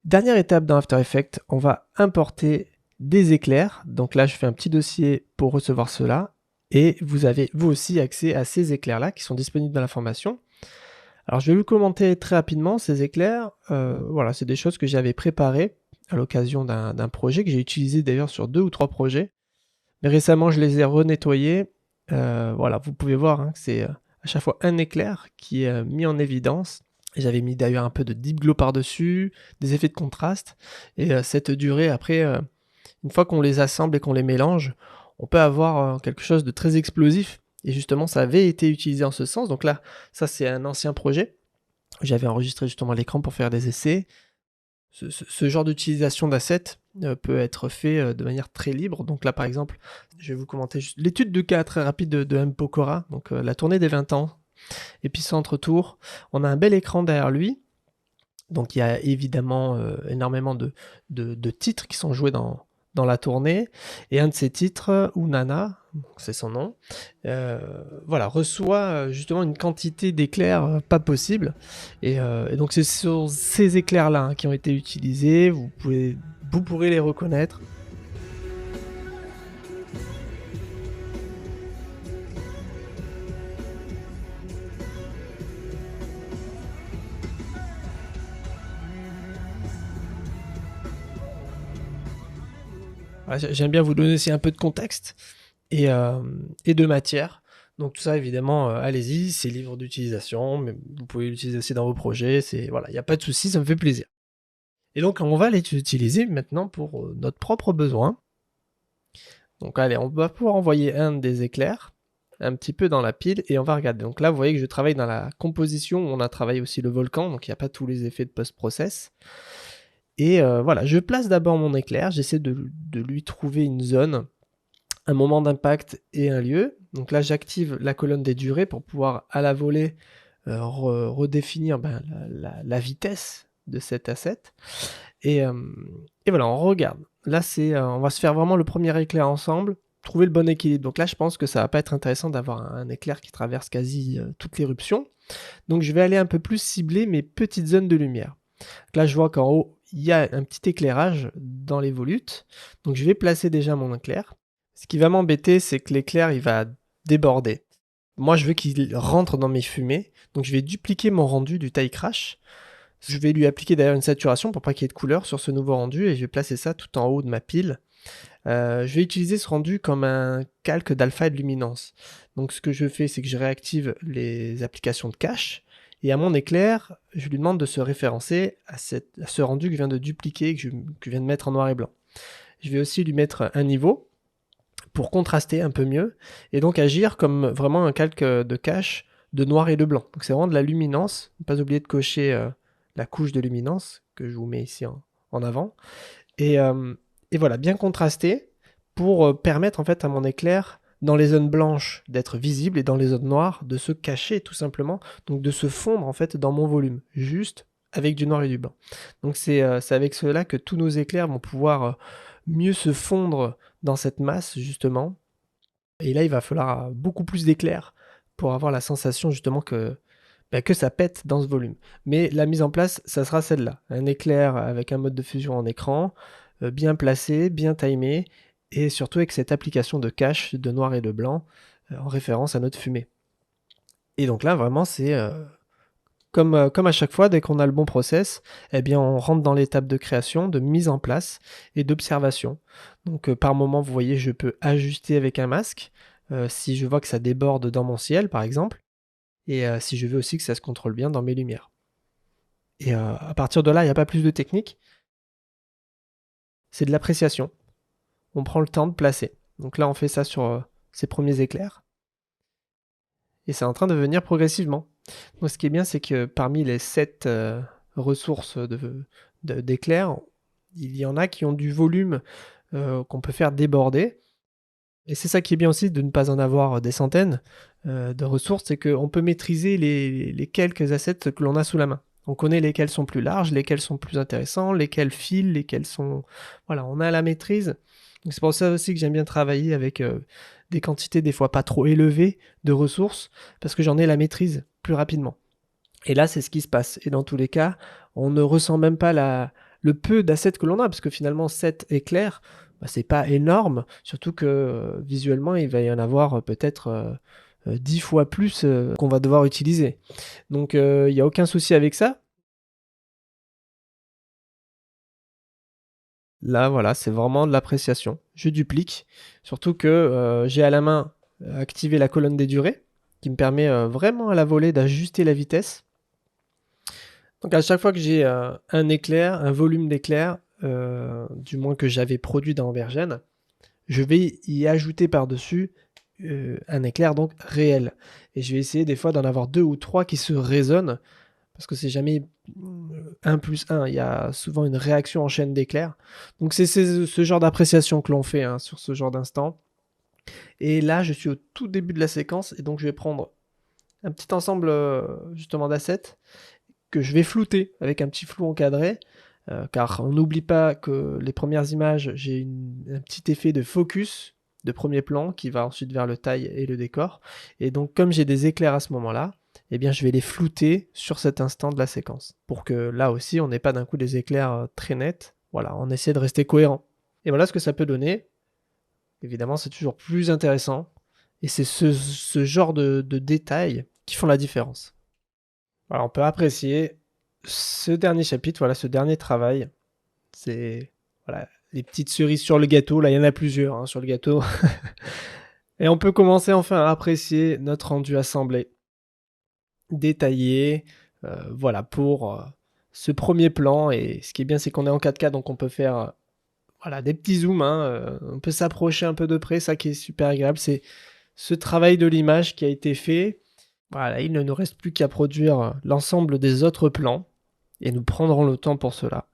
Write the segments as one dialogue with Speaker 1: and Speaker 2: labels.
Speaker 1: Dernière étape dans After Effects, on va importer des éclairs. Donc là, je fais un petit dossier pour recevoir cela. Et vous avez vous aussi accès à ces éclairs-là qui sont disponibles dans la formation. Alors je vais vous commenter très rapidement ces éclairs. Voilà, c'est des choses que j'avais préparées à l'occasion d'un projet que j'ai utilisé d'ailleurs sur 2 ou 3 projets. Mais récemment, je les ai renettoyés. Voilà, vous pouvez voir hein, que c'est à chaque fois un éclair qui est mis en évidence. J'avais mis d'ailleurs un peu de deep glow par-dessus, des effets de contraste. Et cette durée, après, une fois qu'on les assemble et qu'on les mélange, on peut avoir quelque chose de très explosif. Et justement, ça avait été utilisé en ce sens. Donc là, ça c'est un ancien projet. J'avais enregistré justement l'écran pour faire des essais. Ce genre d'utilisation d'assets peut être fait de manière très libre. Donc là, par exemple, je vais vous commenter juste l'étude de cas très rapide de M. Pokora, donc la tournée des 20 ans, épicentre tour. On a un bel écran derrière lui. Donc il y a évidemment énormément de titres qui sont joués dans la tournée. Et un de ces titres, Unana, c'est son nom, voilà, reçoit justement une quantité d'éclairs pas possible. Et donc c'est sur ces éclairs-là hein, qui ont été utilisés. Vous pourrez les reconnaître. Voilà, j'aime bien vous donner aussi un peu de contexte et de matière. Donc tout ça, évidemment, allez-y, c'est libre d'utilisation, mais vous pouvez l'utiliser aussi dans vos projets. Voilà, il n'y a pas de souci, ça me fait plaisir. Et donc on va les utiliser maintenant pour notre propre besoin. Donc allez, on va pouvoir envoyer un des éclairs un petit peu dans la pile et on va regarder. Donc là, vous voyez que je travaille dans la composition où on a travaillé aussi le volcan, donc il n'y a pas tous les effets de post-process. Et voilà, je place d'abord mon éclair, j'essaie de lui trouver une zone, un moment d'impact et un lieu. Donc là, j'active la colonne des durées pour pouvoir à la volée redéfinir la vitesse de cet asset. Et voilà, on regarde. Là, on va se faire vraiment le premier éclair ensemble, trouver le bon équilibre. Donc là, je pense que ça va pas être intéressant d'avoir un éclair qui traverse quasi toute l'éruption. Donc je vais aller un peu plus cibler mes petites zones de lumière. Donc là, je vois qu'en haut, il y a un petit éclairage dans les volutes. Donc je vais placer déjà mon éclair. Ce qui va m'embêter, c'est que l'éclair, il va déborder. Moi, je veux qu'il rentre dans mes fumées. Donc je vais dupliquer mon rendu du taille crash. Je vais lui appliquer d'ailleurs une saturation pour pas qu'il y ait de couleur sur ce nouveau rendu et je vais placer ça tout en haut de ma pile. Je vais utiliser ce rendu comme un calque d'alpha et de luminance. Donc ce que je fais, c'est que je réactive les applications de cache et à mon éclair, je lui demande de se référencer à ce rendu que je viens de dupliquer, que je viens de mettre en noir et blanc. Je vais aussi lui mettre un niveau pour contraster un peu mieux et donc agir comme vraiment un calque de cache de noir et de blanc. Donc c'est vraiment de la luminance. Ne pas oublier de cocher la couche de luminance que je vous mets ici en avant. Et voilà, bien contrasté pour permettre en fait à mon éclair dans les zones blanches d'être visible et dans les zones noires de se cacher tout simplement, donc de se fondre en fait dans mon volume, juste avec du noir et du blanc. Donc c'est avec cela que tous nos éclairs vont pouvoir mieux se fondre dans cette masse justement. Et là il va falloir beaucoup plus d'éclairs pour avoir la sensation justement que ça pète dans ce volume. Mais la mise en place, ça sera celle-là. Un éclair avec un mode de fusion en écran, bien placé, bien timé, et surtout avec cette application de cache de noir et de blanc en référence à notre fumée. Et donc là, vraiment, c'est comme à chaque fois, dès qu'on a le bon process, eh bien, on rentre dans l'étape de création, de mise en place et d'observation. Donc par moment, vous voyez, je peux ajuster avec un masque, si je vois que ça déborde dans mon ciel, par exemple, et si je veux aussi que ça se contrôle bien dans mes lumières. Et à partir de là, il n'y a pas plus de technique. C'est de l'appréciation. On prend le temps de placer. Donc là, on fait ça sur ces premiers éclairs. Et c'est en train de venir progressivement. Donc ce qui est bien, c'est que parmi les 7 ressources d'éclairs, il y en a qui ont du volume qu'on peut faire déborder. Et c'est ça qui est bien aussi de ne pas en avoir des centaines de ressources, c'est qu'on peut maîtriser les quelques assets que l'on a sous la main. On connaît lesquels sont plus larges, lesquels sont plus intéressants, lesquels filent, lesquels sont... Voilà, on a la maîtrise. Donc c'est pour ça aussi que j'aime bien travailler avec des quantités des fois pas trop élevées de ressources, parce que j'en ai la maîtrise plus rapidement. Et là, c'est ce qui se passe. Et dans tous les cas, on ne ressent même pas le peu d'assets que l'on a, parce que finalement 7 éclairs, bah, c'est pas énorme, surtout que, visuellement, il va y en avoir, peut-être, 10 fois plus, qu'on va devoir utiliser. Donc il y a aucun souci avec ça. Là, voilà, c'est vraiment de l'appréciation. Je duplique, surtout que, j'ai à la main, activé la colonne des durées, qui me permet, vraiment à la volée d'ajuster la vitesse. Donc à chaque fois que j'ai, un éclair, un volume d'éclair, du moins que j'avais produit dans Vergène, je vais y ajouter par-dessus, un éclair donc réel et je vais essayer des fois d'en avoir 2 ou 3 qui se résonnent parce que c'est jamais, 1 plus 1, il y a souvent une réaction en chaîne d'éclairs. Donc c'est ce genre d'appréciation que l'on fait, hein, sur ce genre d'instant et là, je suis au tout début de la séquence et donc je vais prendre un petit ensemble, justement d'assets que je vais flouter avec un petit flou encadré, car on n'oublie pas que les premières images, j'ai un petit effet de focus, de premier plan qui va ensuite vers le taille et le décor et donc comme j'ai des éclairs à ce moment-là, eh bien je vais les flouter sur cet instant de la séquence. Pour que là aussi on n'ait pas d'un coup des éclairs, très nets. Voilà, on essaie de rester cohérent et voilà ce que ça peut donner. Évidemment, c'est toujours plus intéressant et c'est ce genre de détails qui font la différence. Alors on peut apprécier ce dernier chapitre, voilà, ce dernier travail. C'est voilà, les petites cerises sur le gâteau, là il y en a plusieurs, hein, sur le gâteau et on peut commencer enfin à apprécier notre rendu assemblé, détaillé, voilà pour, ce premier plan et ce qui est bien, c'est qu'on est en 4K donc on peut faire, voilà des petits zooms, hein, on peut s'approcher un peu de près, ça qui est super agréable, c'est ce travail de l'image qui a été fait. Voilà, il ne nous reste plus qu'à produire l'ensemble des autres plans et nous prendrons le temps pour cela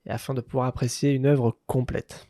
Speaker 1: et afin de pouvoir apprécier une œuvre complète.